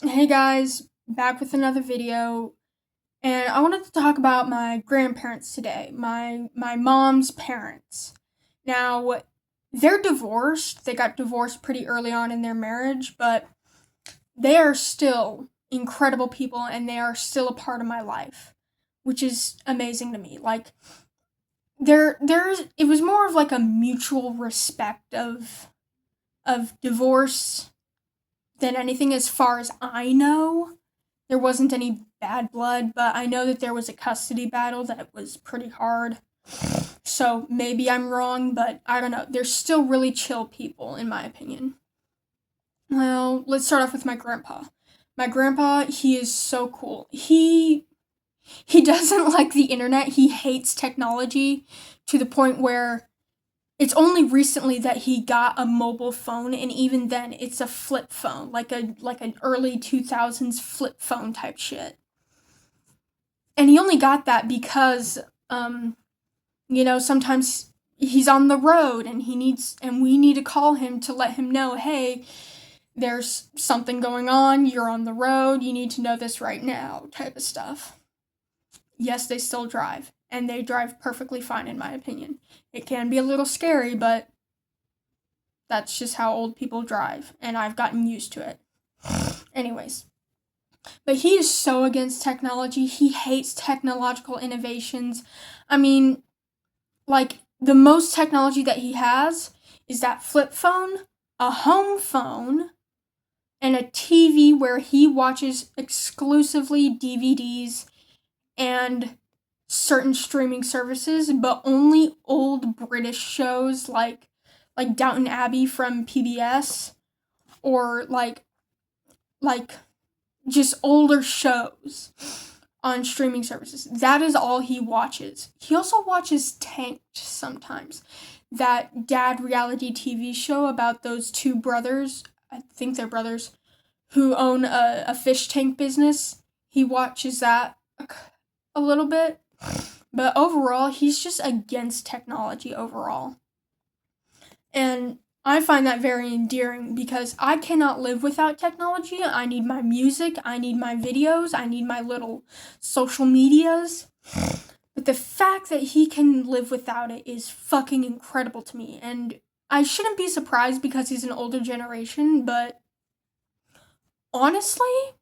Hey guys, back with another video, and I wanted to talk about my grandparents today, my mom's parents. Now, they're divorced. They got divorced pretty early on in their marriage, but they are still incredible people and they are still a part of my life, which is amazing to me. Like there's it was more of like a mutual respect of divorce than anything as far as I know. There wasn't any bad blood, but I know that there was a custody battle that was pretty hard. So maybe I'm wrong, but I don't know. They're still really chill people, in my opinion. Well, let's start off with my grandpa. My grandpa, he is so cool. He doesn't like the internet. He hates technology to the point where it's only recently that he got a mobile phone, and even then it's a flip phone, like an early 2000s flip phone type shit. And he only got that because sometimes he's on the road and we need to call him to let him know, hey, there's something going on, you're on the road, you need to know this right now, type of stuff. Yes, they still drive, and they drive perfectly fine, in my opinion. It can be a little scary, but that's just how old people drive, and I've gotten used to it. Anyways, but he is so against technology. He hates technological innovations. I mean, like, the most technology that he has is that flip phone, a home phone, and a TV where he watches exclusively DVDs and certain streaming services, but only old British shows like Downton Abbey from PBS, or like just older shows on streaming services. That is all he watches. He also watches Tanked sometimes. That dad reality TV show about those two brothers, I think they're brothers, who own a fish tank business. He watches that a little bit. But overall, he's just against technology overall. And I find that very endearing because I cannot live without technology. I need my music, I need my videos, I need my little social medias. But the fact that he can live without it is fucking incredible to me. And I shouldn't be surprised because he's an older generation, but honestly,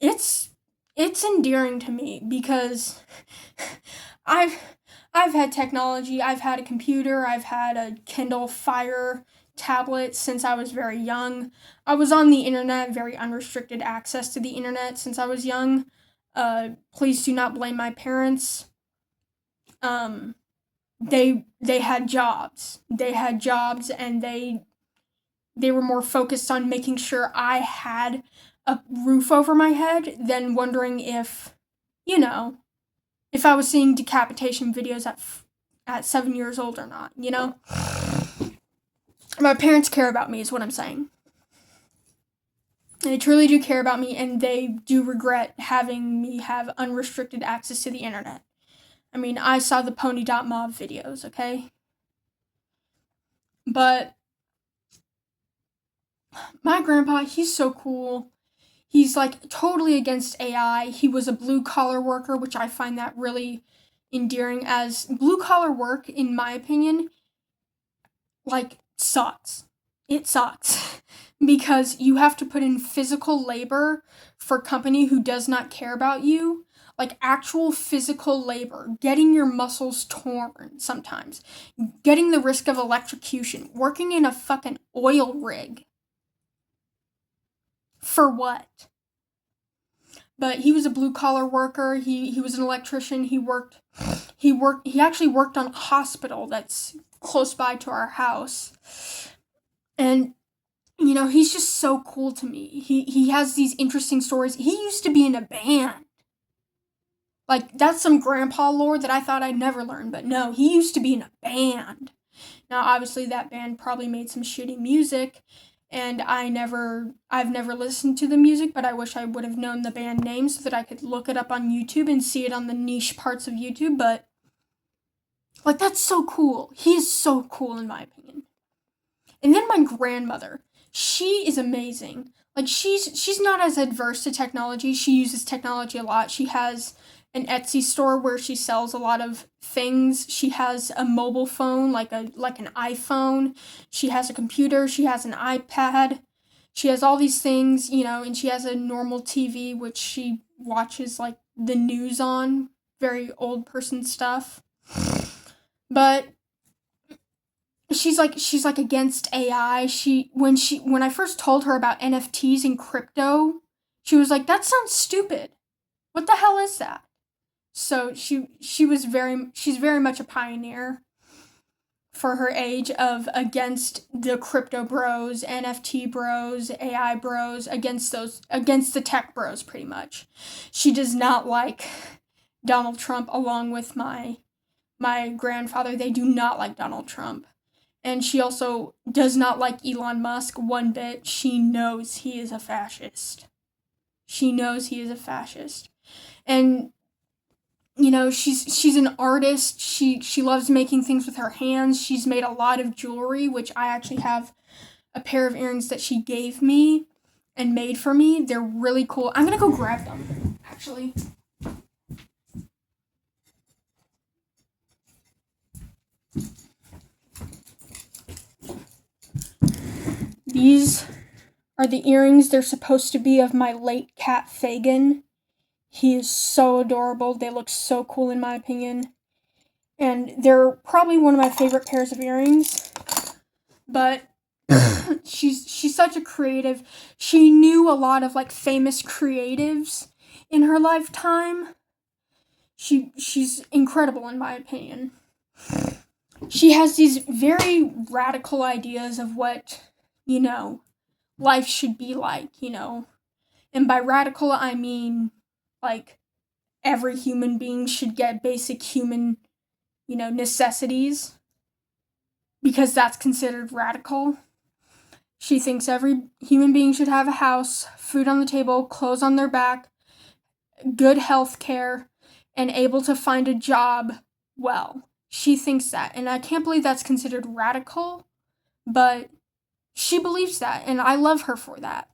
it's it's endearing to me because I've I've had technology. I've had a computer. I've had a Kindle Fire tablet since I was very young. I was on the internet, very unrestricted access to the internet since I was young. Please do not blame my parents. Um, they had jobs. They had jobs, and they were more focused on making sure I had a roof over my head than wondering if, you know, if I was seeing decapitation videos at 7 years old or not, you know? My parents care about me, is what I'm saying. They truly do care about me, and they do regret having me have unrestricted access to the internet. I mean, I saw the Pony.mob videos, okay? But my grandpa, he's so cool. He's like totally against AI. He was a blue collar worker, which I find that really endearing, as blue collar work, in my opinion, like, sucks. It sucks. Because you have to put in physical labor for a company who does not care about you. Like actual physical labor, getting your muscles torn sometimes, getting the risk of electrocution, working in a fucking oil rig. For what? But he was a blue collar worker. He was an electrician. He actually worked on a hospital that's close by to our house. And he's just so cool to me. He has these interesting stories. He used to be in a band. Like, that's some grandpa lore that I thought I'd never learn, but no, he used to be in a band. Now, obviously, that band probably made some shitty music, and I've never listened to the music, but I wish I would have known the band name so that I could look it up on YouTube and see it on the niche parts of YouTube, but, like, that's so cool. He is so cool, in my opinion. And then my grandmother, she is amazing. like she's not as adverse to technology. She uses technology a lot. She has an Etsy store where she sells a lot of things. She has a mobile phone, like an iPhone. She has a computer. She has an iPad. She has all these things, and she has a normal TV which she watches like the news on, very old person stuff. But she's like against AI. When I first told her about NFTs and crypto, she was like, "That sounds stupid. What the hell is that?" So she's very much a pioneer for her age of against the crypto bros, NFT bros, AI bros, against the tech bros pretty much. She does not like Donald Trump along with my grandfather. They do not like Donald Trump. And she also does not like Elon Musk one bit. She knows he is a fascist. She knows he is a fascist. And she's an artist. She loves making things with her hands. She's made a lot of jewelry, which I actually have a pair of earrings that she gave me and made for me. They're really cool. I'm going to go grab them, actually. These are the earrings. They're supposed to be of my late cat Fagin. He is so adorable. They look so cool in my opinion. And they're probably one of my favorite pairs of earrings. But she's such a creative. She knew a lot of like famous creatives in her lifetime. She's incredible in my opinion. She has these very radical ideas of what, life should be like, And by radical I mean like every human being should get basic human, necessities, because that's considered radical. She thinks every human being should have a house, food on the table, clothes on their back, good health care, and able to find a job well. She thinks that, and I can't believe that's considered radical, but she believes that, and I love her for that.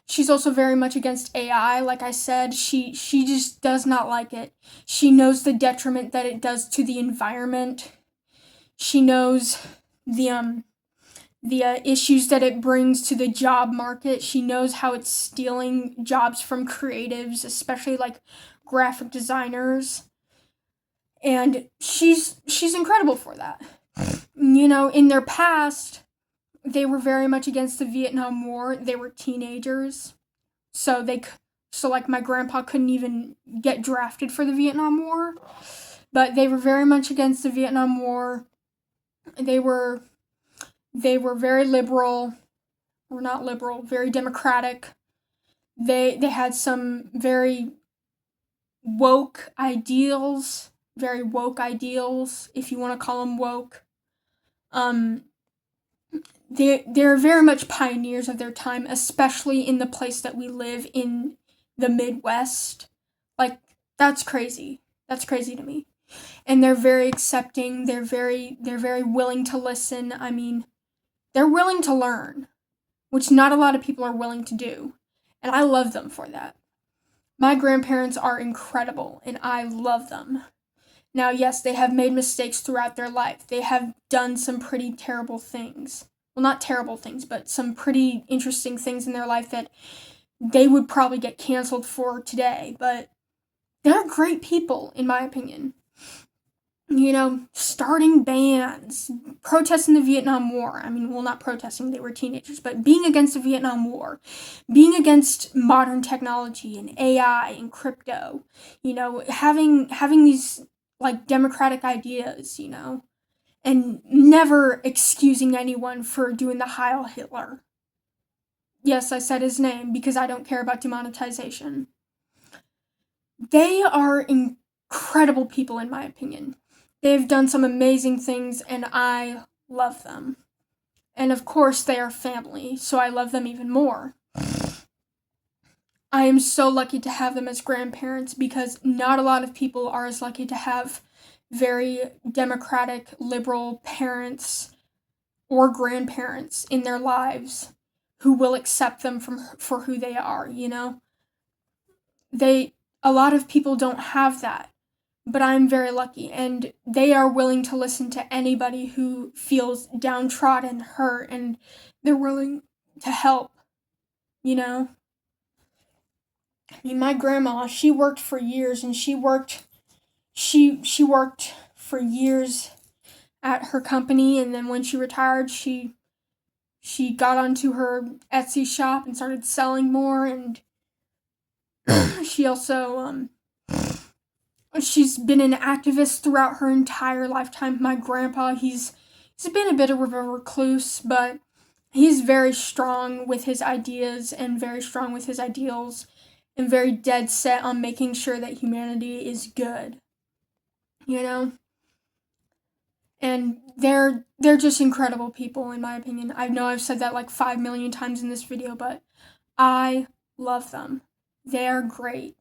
She's also very much against AI. Like I said, she just does not like it. She knows the detriment that it does to the environment. She knows the issues that it brings to the job market. She knows how it's stealing jobs from creatives, especially like graphic designers. And she's incredible for that. In their past, they were very much against the Vietnam War. They were teenagers. So like my grandpa couldn't even get drafted for the Vietnam War. But they were very much against the Vietnam War. They were very liberal, or not liberal, very democratic. They had some very woke ideals, if you want to call them woke. They're very much pioneers of their time, especially in the place that we live in, the Midwest. Like, that's crazy. That's crazy to me. And they're very accepting. They're very willing to listen. I mean, they're willing to learn, which not a lot of people are willing to do. And I love them for that. My grandparents are incredible, and I love them. Now, yes, they have made mistakes throughout their life. They have done some pretty terrible things. Well, not terrible things, but some pretty interesting things in their life that they would probably get canceled for today. But they're great people, in my opinion. Starting bands, protesting the Vietnam War. I mean, well, not protesting, they were teenagers, but being against the Vietnam War, being against modern technology and AI and crypto, having these, like, democratic ideas, and never excusing anyone for doing the Heil Hitler. Yes, I said his name because I don't care about demonetization. They are incredible people, in my opinion. They've done some amazing things, and I love them. And of course, they are family, so I love them even more. I am so lucky to have them as grandparents because not a lot of people are as lucky to have very democratic, liberal parents or grandparents in their lives who will accept them for who they are, you know? A lot of people don't have that, but I'm very lucky, and they are willing to listen to anybody who feels downtrodden, hurt, and they're willing to help, you know? I mean, my grandma, she worked for years, and she worked for years at her company, and then when she retired, she got onto her Etsy shop and started selling more, and she also she's been an activist throughout her entire lifetime. My grandpa, he's been a bit of a recluse, but he's very strong with his ideas and very strong with his ideals and very dead set on making sure that humanity is good. You know? And they're just incredible people, in my opinion. I know I've said that like 5 million times in this video, but I love them. They're great.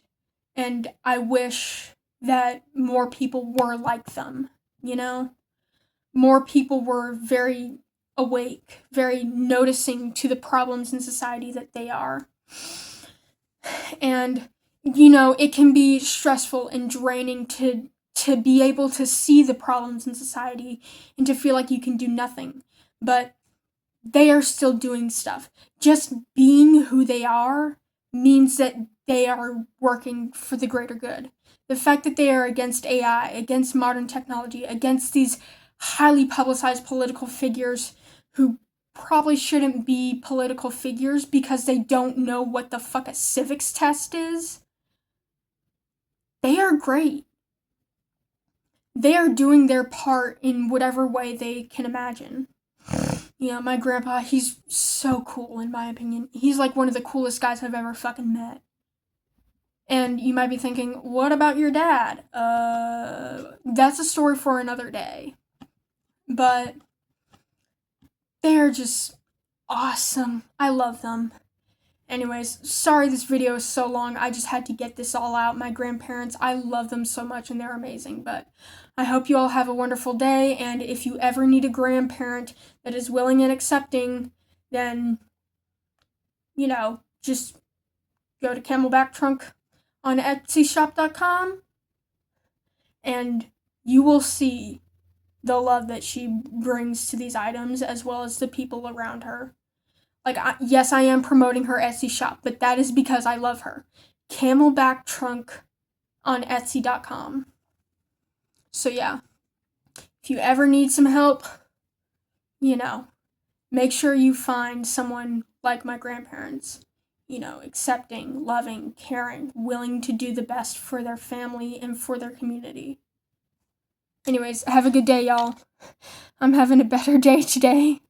And I wish that more people were like them, you know? More people were very awake, very noticing to the problems in society that they are. And, you know, it can be stressful and draining to be able to see the problems in society and to feel like you can do nothing. But they are still doing stuff. Just being who they are means that they are working for the greater good. The fact that they are against AI, against modern technology, against these highly publicized political figures who probably shouldn't be political figures because they don't know what the fuck a civics test is. They are great. They are doing their part in whatever way they can imagine. You know, my grandpa, he's so cool, in my opinion. He's like one of the coolest guys I've ever fucking met. And you might be thinking, what about your dad? That's a story for another day. But they're just awesome. I love them. Anyways, sorry this video is so long. I just had to get this all out. My grandparents, I love them so much and they're amazing. But I hope you all have a wonderful day. And if you ever need a grandparent that is willing and accepting, then, you know, just go to camelbacktrunk on etsyshop.com and you will see the love that she brings to these items as well as the people around her. Like, yes, I am promoting her Etsy shop, but that is because I love her. Camelbacktrunk on Etsy.com. So yeah, if you ever need some help, you know, make sure you find someone like my grandparents. You know, accepting, loving, caring, willing to do the best for their family and for their community. Anyways, have a good day, y'all. I'm having a better day today.